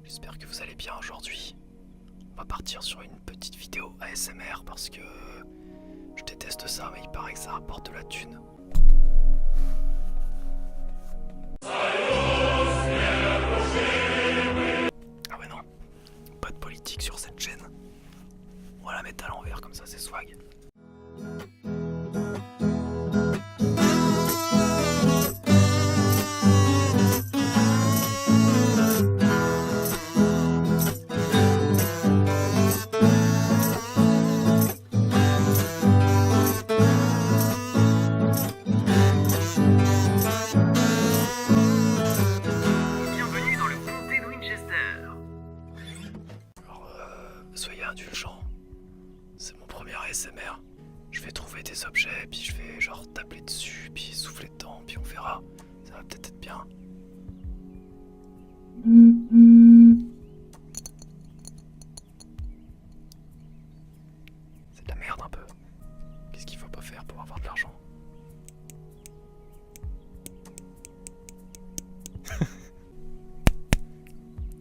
J'espère que vous allez bien aujourd'hui. On va partir sur une petite vidéo ASMR parce que je déteste ça, mais il paraît que ça rapporte de la thune. Ah ouais non, pas de politique sur cette chaîne. On va la mettre à l'envers comme ça, c'est swag. Soyez indulgents, c'est mon premier ASMR. Je vais trouver des objets, puis je vais genre taper dessus, puis souffler dedans, puis on verra. Ça va peut-être être bien. C'est de la merde un peu. Qu'est-ce qu'il faut pas faire pour avoir de l'argent?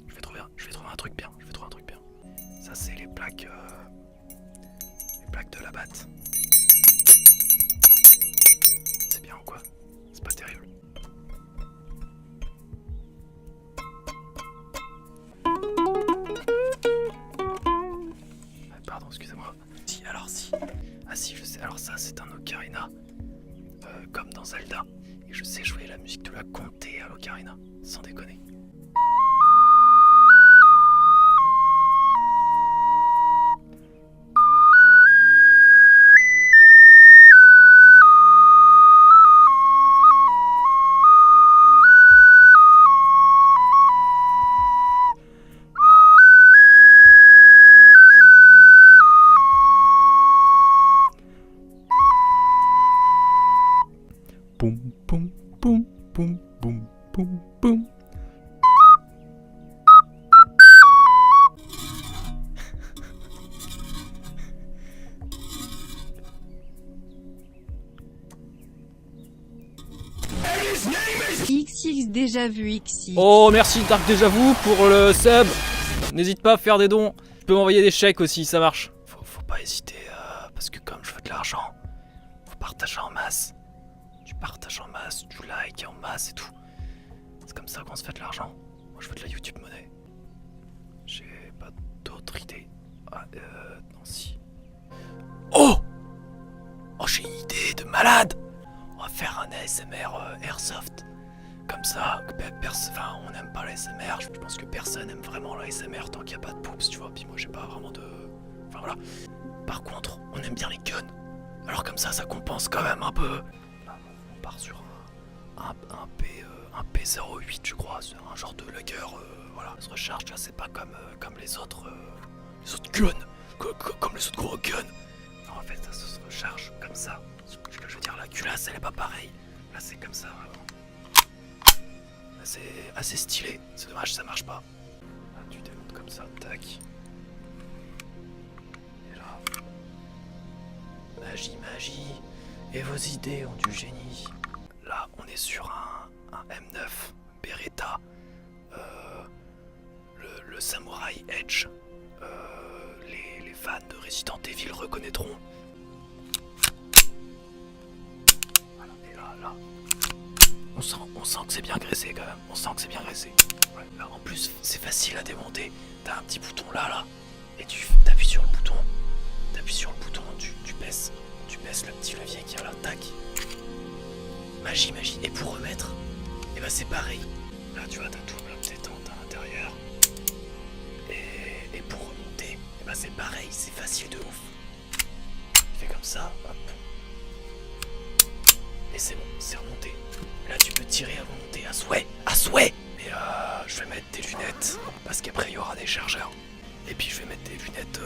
Je vais trouver un truc bien. Ça c'est les plaques de la batte. C'est bien ou quoi? C'est pas terrible. Pardon, excusez-moi. Si. Ah si, je sais. Alors ça c'est un ocarina, comme dans Zelda. Et je sais jouer la musique de la comté à l'ocarina, sans déconner. Boum boum boum boum boum boum boum. XX déjà vu XX. Oh merci Dark Déjà Vu pour le sub. N'hésite pas à faire des dons. Tu peux m'envoyer des chèques aussi, ça marche. Faut pas hésiter, parce que comme je veux de l'argent, faut partager en masse. Tu partages en masse, tu likes en masse et tout. C'est comme ça qu'on se fait de l'argent. Moi je veux de la YouTube monnaie. J'ai pas d'autre idée. Ah, non si. Oh j'ai une idée de malade. On va faire un ASMR Airsoft. Comme ça, enfin, on n'aime pas l'ASMR. Je pense que personne aime vraiment l'ASMR tant qu'il n'y a pas de poops, tu vois. Puis moi j'ai pas vraiment de... Enfin voilà. Par contre, on aime bien les guns. Alors comme ça compense quand même un peu. On part sur un P08 je crois, c'est un genre de lager, voilà, ça se recharge, là c'est pas comme les autres guns, comme les autres gros guns. Non, en fait ça se recharge comme ça. Ce que je veux dire, la culasse elle est pas pareille, là c'est comme ça vraiment. Là, c'est assez stylé, c'est dommage ça marche pas. Là, tu démontes comme ça, tac. Et là, magie. Et vos idées ont du génie. Là, on est sur un M9 Beretta, le Samurai Edge. Les fans de Resident Evil reconnaîtront. Voilà, et là, on sent que c'est bien graissé quand même. Ouais, là, en plus, c'est facile à démonter. T'as un petit bouton là, et tu appuies sur le bouton. Tu baisses le petit levier qui est là, tac. Magie. Et pour remettre, et ben c'est pareil. Là tu vois, t'as tout le bloc détente à l'intérieur. Et pour remonter, et ben c'est pareil, c'est facile de ouf. Tu fais comme ça, hop. Et c'est bon, c'est remonté. Là tu peux tirer à volonté, à souhait. Mais je vais mettre des lunettes, parce qu'après il y aura des chargeurs. Et puis je vais mettre des lunettes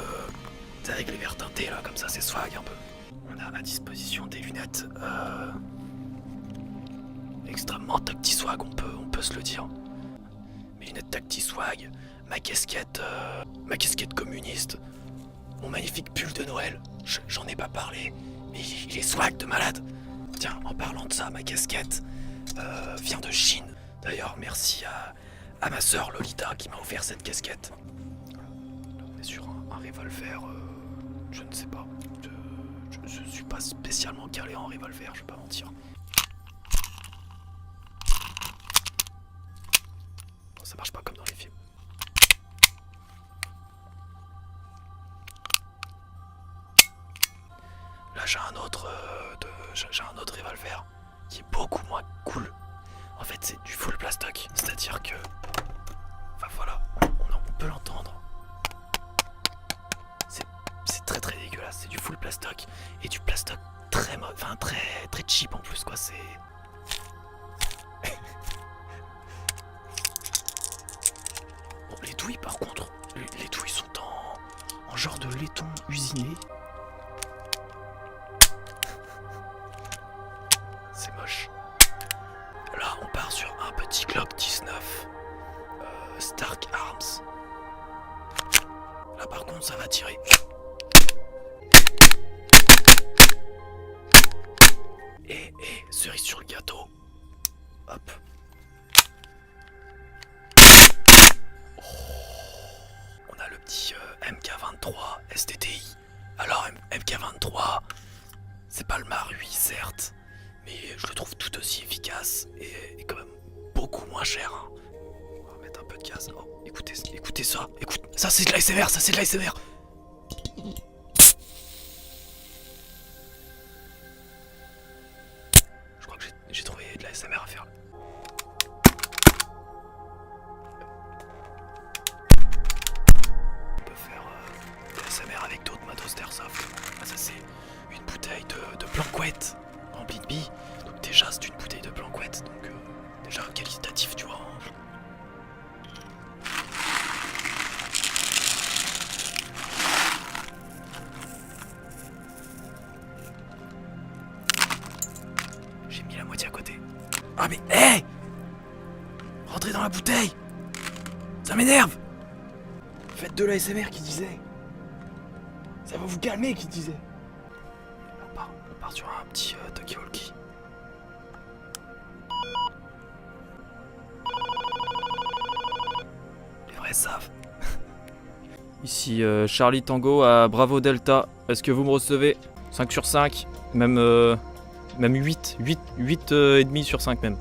avec les verres teintés là, comme ça c'est swag un peu. On a à disposition des lunettes extrêmement tacti-swag, on peut se le dire. Mes lunettes tacti-swag, ma casquette communiste, mon magnifique pull de Noël, j'en ai pas parlé, mais il est swag de malade. Tiens, en parlant de ça, ma casquette vient de Chine. D'ailleurs, merci à ma sœur Lolita qui m'a offert cette casquette. Là, on est sur un revolver, je ne sais pas. Je suis pas spécialement calé en revolver, je vais pas mentir. Non, ça marche pas comme dans les films. Là j'ai un autre revolver qui est beaucoup moins cool. En fait c'est du full plastoc, c'est-à-dire que, enfin voilà, on peut l'entendre. C'est très très dégueulasse, c'est du full plastoc et du plastoc très très cheap en plus quoi. C'est bon, les douilles par contre, les douilles sont en genre de laiton usiné. C'est moche. Là, on part sur un petit Glock 19 Stark Arms. Là, par contre, ça va tirer. Et cerise sur le gâteau. Hop. Oh. On a le petit MK23 STTI. Alors, MK23, c'est pas le Marui, certes. Mais je le trouve tout aussi efficace et quand même beaucoup moins cher. Hein. On va mettre un peu de gaz. Oh, écoutez ça. Écoute, ça c'est de l'ASMR, ça c'est de l'ASMR. Je crois que j'ai trouvé de l'ASMR à faire. On peut faire de l'ASMR avec d'autres matos d'airsoft. Ah, ça c'est une bouteille de Blanquette. Rempli de billes, donc déjà c'est une bouteille de Blanquette, donc déjà qualitatif tu vois. J'ai mis la moitié à côté. Ah mais hé, rentrez dans la bouteille. Ça m'énerve. Faites de l'ASMR qui disait. Ça va vous calmer qui disait. On part sur un petit talkie-walkie. Les vrais savent. Ici Charlie Tango à Bravo Delta. Est-ce que vous me recevez? 5 sur 5, même 8 et demi sur 5 même.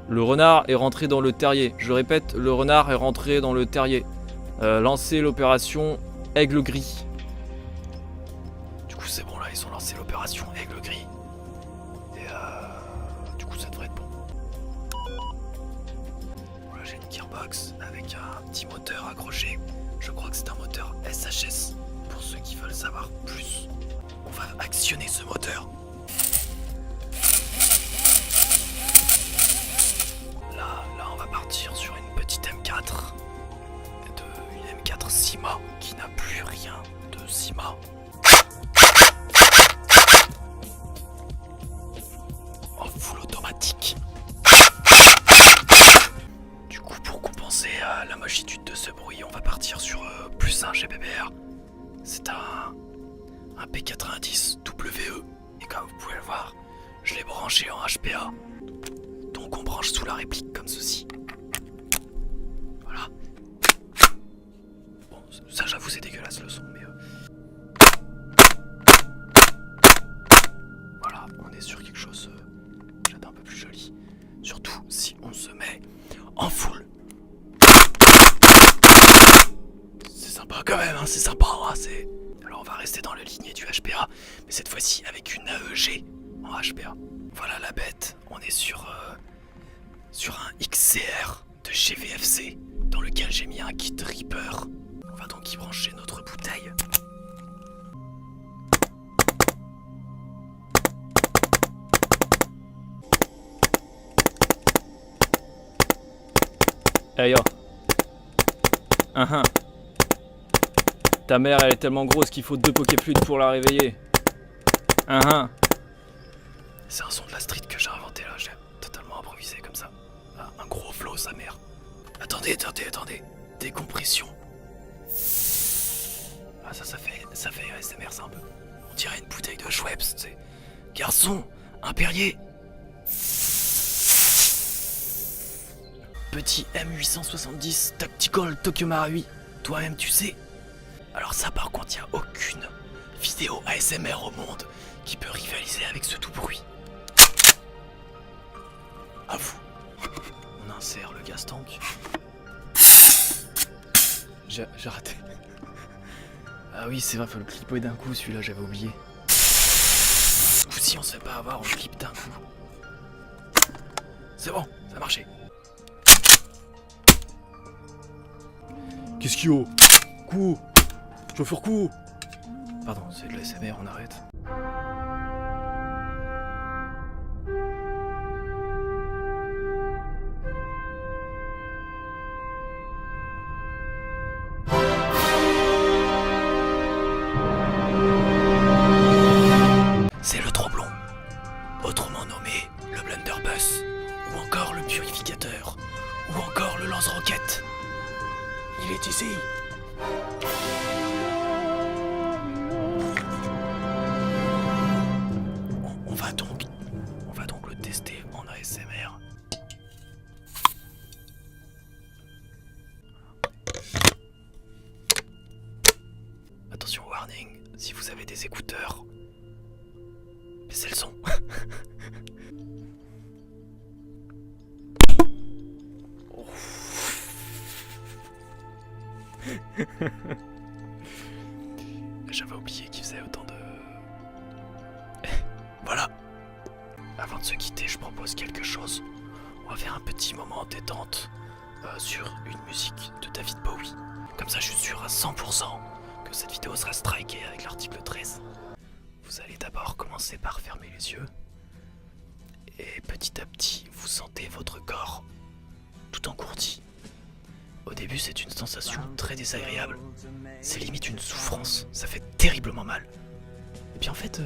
Le renard est rentré dans le terrier. Je répète, le renard est rentré dans le terrier. Lancez l'opération Aigle Gris. Du coup c'est bon là, ils ont lancé l'opération Aigle Gris. Et du coup ça devrait être bon. Voilà, j'ai une gearbox avec un petit moteur accroché. Je crois que c'est un moteur SHS. Pour ceux qui veulent savoir plus, on va actionner ce moteur. Là on va partir sur une petite M4. Une M4 Sima qui n'a plus rien de Sima. En full automatique. Du coup, pour compenser la mochitude de ce bruit, on va partir sur plus un GBBR. C'est un P90 WE. Et comme vous pouvez le voir, je l'ai branché en HPA. Donc on branche sous la réplique comme ceci. Voilà. Bon, ça j'avoue c'est dégueulasse le son, mais... Voilà, on est sur quelque chose d'un peu plus joli. Surtout si on se met en full. C'est sympa quand même, hein, c'est sympa. Hein, Alors on va rester dans le ligné du HPA, mais cette fois-ci avec une AEG en HPA. Voilà la bête, on est sur un XCR de chez VFC, dans lequel j'ai mis un kit Reaper. On va donc y brancher notre bouteille. Hey yo. Ta mère elle est tellement grosse qu'il faut 2 Pokéflutes pour la réveiller. C'est un son de la street que j'ai inventé là, j'ai totalement improvisé comme ça. Ah, un gros flow sa mère. Attendez. Décompression. Ah ça fait ASMR ça un peu. On dirait une bouteille de Schweppes, tu sais. Garçon, un Perrier. petit M870 Tactical Tokyo Marui. Toi-même, tu sais. Alors ça, par contre, il n'y a aucune vidéo ASMR au monde qui peut rivaliser avec ce tout bruit. À vous. On insère le gaz tank. J'ai raté. Ah oui, c'est vrai, faut le clipper d'un coup, celui-là, j'avais oublié. Ou si on se fait pas avoir, on le clip d'un coup. C'est bon, ça a marché. Qu'est-ce qu'il y a? Coup. Chauffeur coup. Pardon, c'est de l'ASMR, on arrête. C'est le tromblon, autrement nommé le blunderbuss, ou encore le purificateur, ou encore le lance-roquette. Il est ici. On va donc le tester en ASMR. Attention, warning, si vous avez des écouteurs, baissez le son. J'avais oublié qu'il faisait autant de... Voilà. Avant de se quitter, je propose quelque chose. On va faire un petit moment détente sur une musique de David Bowie. Comme ça, je suis sûr à 100% que cette vidéo sera strikée avec l'article 13. Vous allez d'abord commencer par fermer les yeux. Et petit à petit, vous sentez votre corps tout engourdi. Au début, c'est une sensation très désagréable. C'est limite une souffrance. Ça fait terriblement mal. Et puis en fait,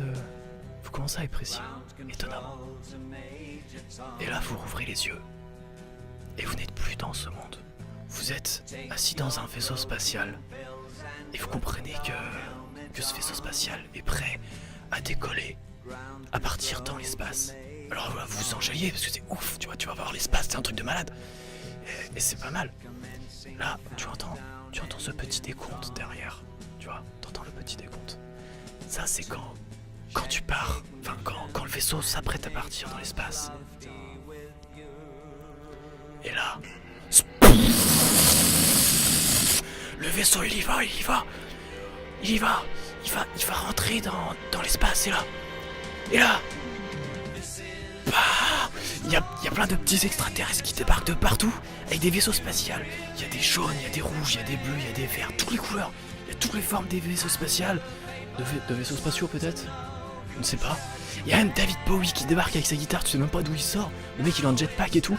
vous commencez à apprécier, étonnamment. Et là, vous rouvrez les yeux. Et vous n'êtes plus dans ce monde. Vous êtes assis dans un vaisseau spatial. Et vous comprenez que ce vaisseau spatial est prêt à décoller, à partir dans l'espace. Alors vous vous enjaillez parce que c'est ouf, tu vas voir l'espace, c'est un truc de malade. Et c'est pas mal. Là, tu entends ce petit décompte derrière. Tu vois, t'entends le petit décompte. Ça, c'est quand tu pars, enfin quand le vaisseau s'apprête à partir dans l'espace. Et là, le vaisseau il va rentrer dans l'espace. Et là, bah, il y a plein de petits extraterrestres qui débarquent de partout avec des vaisseaux spatiaux. Il y a des jaunes, il y a des rouges, il y a des bleus, il y a des verts, toutes les couleurs. Il y a toutes les formes des vaisseaux spatiaux. De vaisseaux spatiaux peut-être. Je ne sais pas. Il y a même David Bowie qui débarque avec sa guitare, tu sais même pas d'où il sort. Le mec il est en jetpack et tout.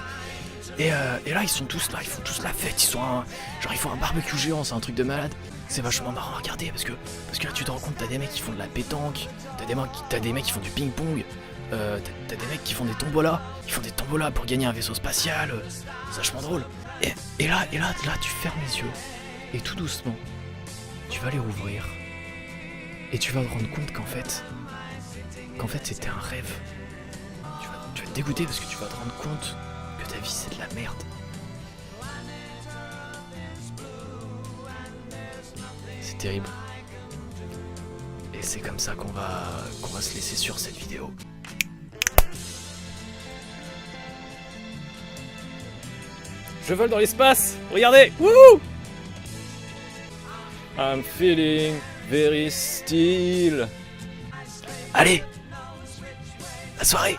Et là ils sont tous là, ils font tous la fête, ils font un barbecue géant, c'est un truc de malade. C'est vachement marrant à regarder parce que là tu te rends compte, t'as des mecs qui font de la pétanque, t'as des mecs qui font du ping-pong, t'as des mecs qui font des tombolas, pour gagner un vaisseau spatial, c'est vachement drôle. Et là tu fermes les yeux, et tout doucement, tu vas les rouvrir, et tu vas te rendre compte qu'en fait c'était un rêve. Tu vas te dégoûter parce que tu vas te rendre compte que ta vie c'est de la merde. C'est terrible. Et c'est comme ça qu'on va se laisser sur cette vidéo. Je vole dans l'espace. Regardez. Wouhou! I'm feeling very still. Allez, la soirée.